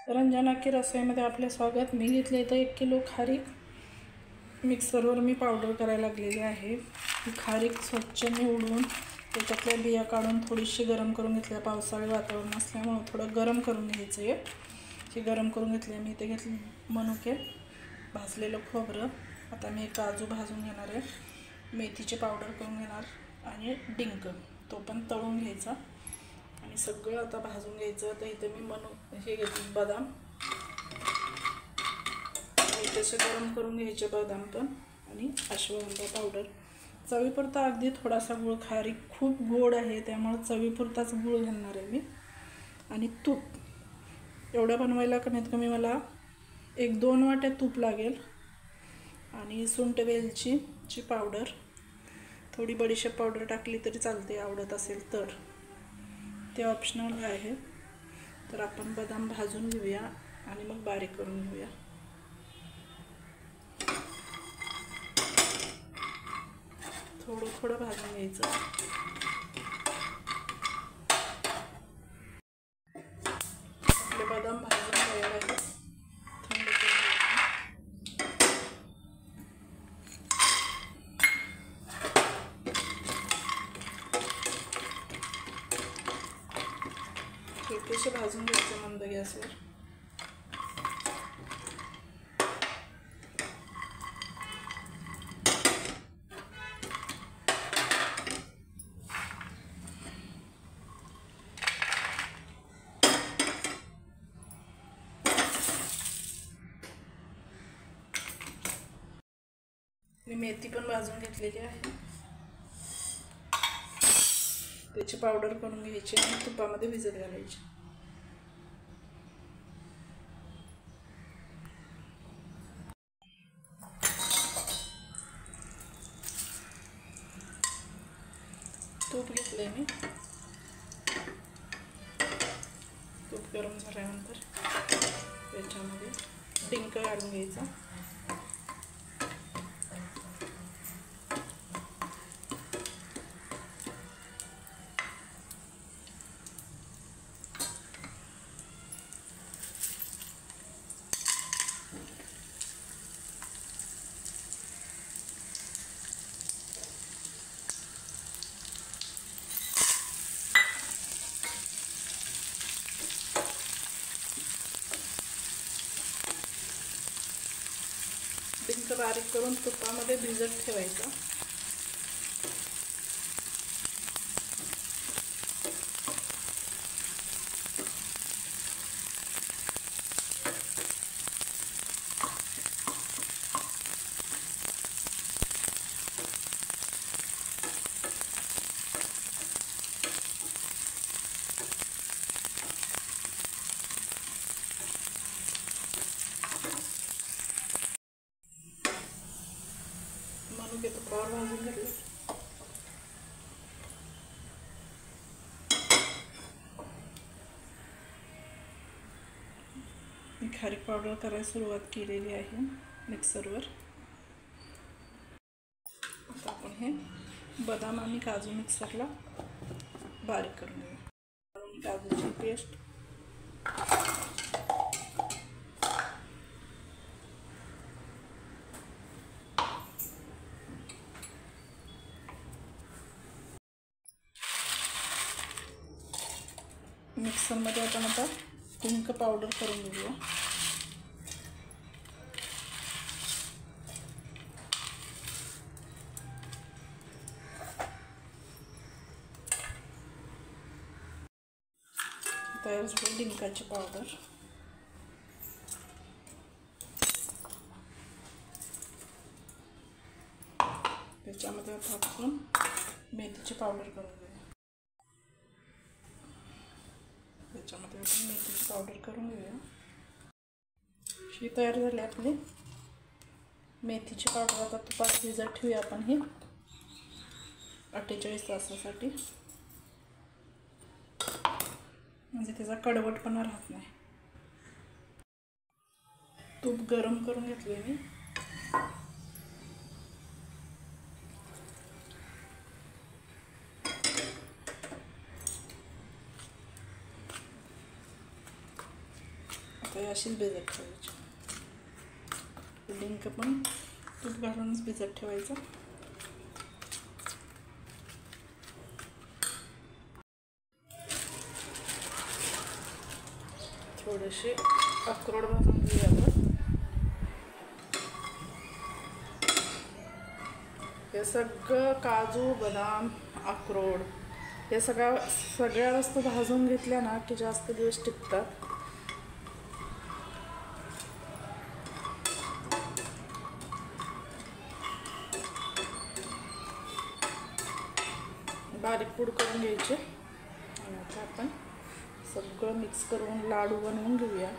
रंजना की रसोईमध्ये आपले स्वागत। मी घेतले इथं 1 किलो खारीक मिक्सरवर मी पावडर करायला लागलेली आहे। ही खारीक स्वच्छ निवडून त्याच्यातल्या बिया काढून थोडीशी गरम करून घेतल्या। पावसाळी वातावरण असल्यामुळे थोडं गरम करून घ्यायचं आहे। हे गरम करून घेतले। मी इथे घेतले मनुके, भाजलेलं खोबरं, आता मी काजू भाजून घेणार आहे, मेथीची पावडर करून घेणार आणि डिंक तो पण तळून घ्यायचा आणि सगळं आता भाजून घ्यायचं। तर इथे मी हे घेतले बदाम, तसे गरम करून घ्यायचे बदाम पण, आणि अश्वगंधा पावडर। चवीपुरता अगदी थोडासा गूळ, खारीक खूप गोड आहे त्यामुळे चवीपुरताच गूळ घालणार आहे मी, आणि तूप एवढं बनवायला कमीत कमी मला 1-2 वाट्या तूप लागेल, आणि सुंठ वेलचीची पावडर, थोडी बडीशेप पावडर टाकली तरी चालते आवडत असेल तर, ते ऑप्शनल आहे। तर आपण बदाम भाजून घेऊया आणि मग बारीक करून घेऊया। थोडं थोडं भाजून घ्यायचं। आपले बदाम भाजून तयार आहेत, थंड करून छोटेसे भाजून घ्यायचे मंद गॅसवर। मी मेथी पण भाजून घेतलेली आहे, त्याची पावडर करून घ्यायची आणि तुपामध्ये भिजत घालायची। तूप घेतले मी, तूप गरम झाल्यानंतर त्याच्यामध्ये डिंक घालून घ्यायचा। डिंक बारीक करून तुपामध्ये भिजत ठेवायचा। मनुके तुपावर भाजून घेतले। मी खारीक पावडर करायला सुरुवात केलेली आहे मिक्सरवर। आता आपण हे बदाम आणि काजू मिक्सरला बारीक करून घेऊ। काजूची पेस्ट, मिक्सरमध्ये आपण आता डिंक पावडर करून घेऊया। तयार झाली डिंकाची पावडर। त्याच्यामध्ये आपण मेथीची पावडर करून घेऊया। त्याच्यामध्ये आपण मेथीची पावडर करून घेऊया। ही तयार झाली आपली मेथीची पावडर। आता तुपात भिजत ठेवूया आपण ही 48 तासासाठी, म्हणजे त्याचा कडवटपणा राहत नाही। तूप गरम करून घेतले मी, आता अशीच भिजत ठेवायची. डिंक पण तूप घालूनच भिजत ठेवायचं. थोडेसे अक्रोड भाजून घेऊया आपण. हे सगळं काजू, बदाम, अक्रोड हे सगळ्या वस्तू भाजून घेतल्या ना की जास्त दिवस टिकतात. बारीक पूड करून घ्यायचे आणि आता आपण सगळं मिक्स करून लाडू बनवून घेऊया.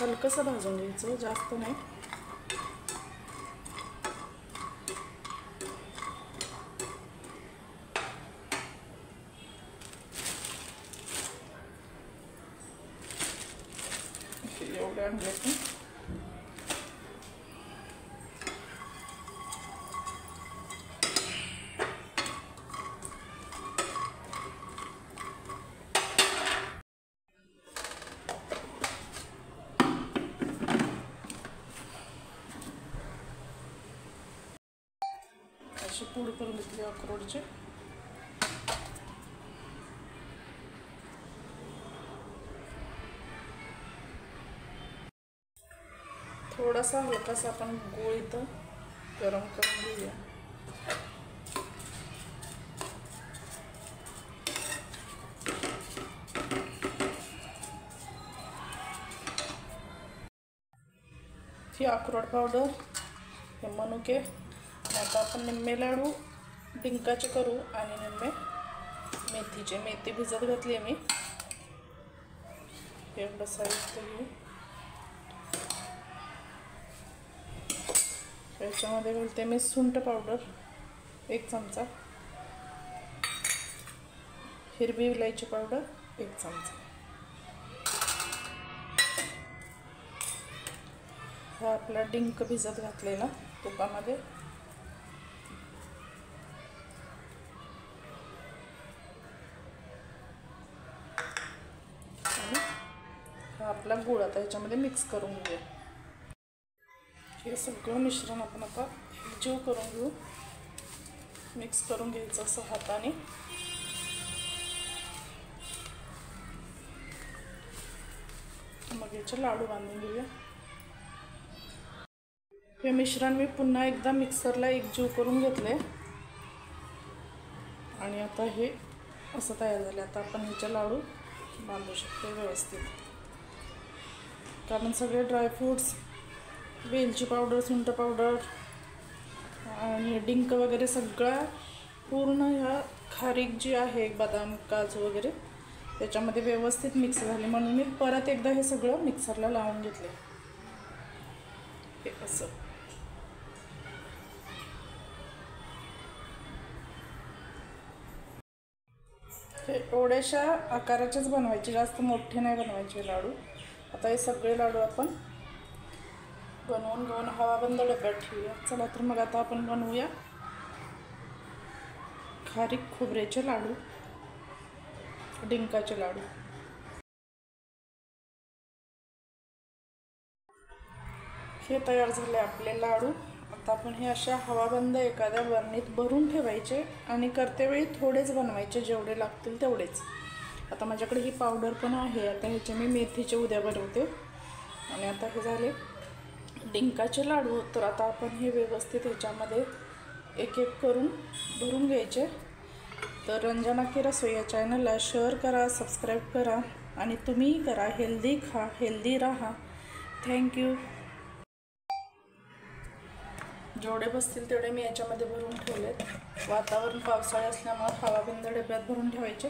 हलकंसं भाजून घ्यायचं, जास्त नाही. एवढे आणले की अशी पूड करून घेतली अक्रोडची. थोडासा हलकासा आपण गूळ इथं गरम करून घेऊया. ही अक्रोड पावडर, हे मनुके. आता आपण निम्मे लाडू डिंकाचे करू आणि निम्मे मेथीचे. मेथी भिजत घातली आहे मी. एवढं साहित्य घेऊ. याच्यामध्ये घालते मी सुंठ पावडर 1 चमचा, हिरवी इलायची पावडर 1 चमचा. हा आपला डिंक भिजत घातलेला तुपामध्ये. आणि हा आपला गूळ आता याच्यामध्ये मिक्स करून घेऊ. हे सगळं मिश्रण आपण आता एकजीव करून घेऊ. मिक्स करून घ्यायचं असं हाताने. मग याचे लाडू बांधून घेऊया. हे मिश्रण मी पुन्हा एकदा मिक्सरला एकजीव करून घेतले आणि आता हे असं तयार झालं. आता आपण ह्याचे लाडू बांधू शकतो व्यवस्थित, कारण सगळे ड्रायफ्रूट्स, वेलची पावडर, सुंठ पावडर आणि डिंक वगैरे सगळं पूर्ण ह्या खारीक जी आहे, बदाम, काजू वगैरे त्याच्यामध्ये व्यवस्थित मिक्स झाले. म्हणून मी परत एकदा हे सगळं मिक्सरला लावून घेतले. हे असं हे एवढ्याशा आकाराचेच बनवायचे, जास्त मोठे नाही बनवायचे लाडू. आता हे सगळे लाडू आपण बनवून घेऊन हवाबंद डब्यात ठेवूया. चला तर मग आता आपण बनवूया खारीक खोबऱ्याचे लाडू, डिंकाचे लाडू. हे तयार झाले आपले लाडू. आता आपण हे अशा हवाबंद एखाद्या बरणीत भरून ठेवायचे आणि करतेवेळी थोडेच बनवायचे, जेवढे लागतील तेवढेच. आता माझ्याकडे ही पावडर पण आहे. आता ह्याचे मी मेथीचे उद्या बनवते. आणि आता हे झाले डिंकाचे लाडू. तर आता आपण हे व्यवस्थित ह्याच्यामध्ये एक एक करून भरून घ्यायचे. तर रंजना की रसोई या चॅनलला शेअर करा, सबस्क्राईब करा आणि तुम्हीही करा. हेल्दी खा, हेल्दी राहा. थँक्यू. जेवढे बसतील तेवढे मी याच्यामध्ये भरून ठेवलेत. वातावरण पावसाळी असल्यामुळे हवाबंद डब्यात भरून ठेवायचे.